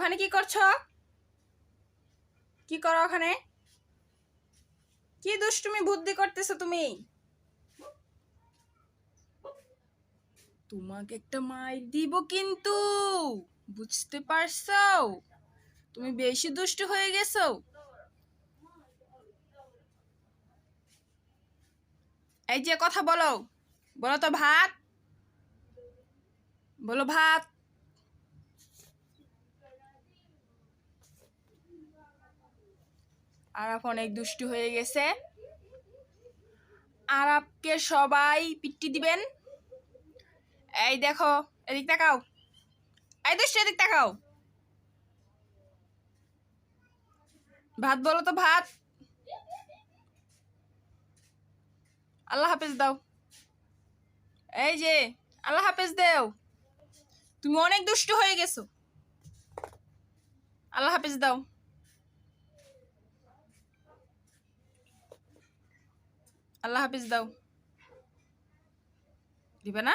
ওখানে কি করছো? কি করো ওখানে? কি দুষ্টুমি বুদ্ধি করতেছো তুমি? তোমাকে একটা মাইর দিব কিন্তু, বুঝতে পারছো? তুমি বেশি দুষ্টু হয়ে গেছো। এই যে কথা বলো, বলো তো ভাত, বলো ভাত। আরাফ অনেক দুষ্টু হয়ে গেছে। আরাফকে সবাই পিট্টি দিবেন। এই দেখো, এদিক তাকাও, এই দুষ্টু এদিক তাকাও। ভাত বলো তো ভাত। আল্লাহ হাফেজ দাও। এই যে আল্লাহ হাফেজ দেও। তুমি অনেক দুষ্টু হয়ে গেছো। আল্লাহ হাফেজ দাও। আল্লাহ হাফেজ দাও। দিবে না?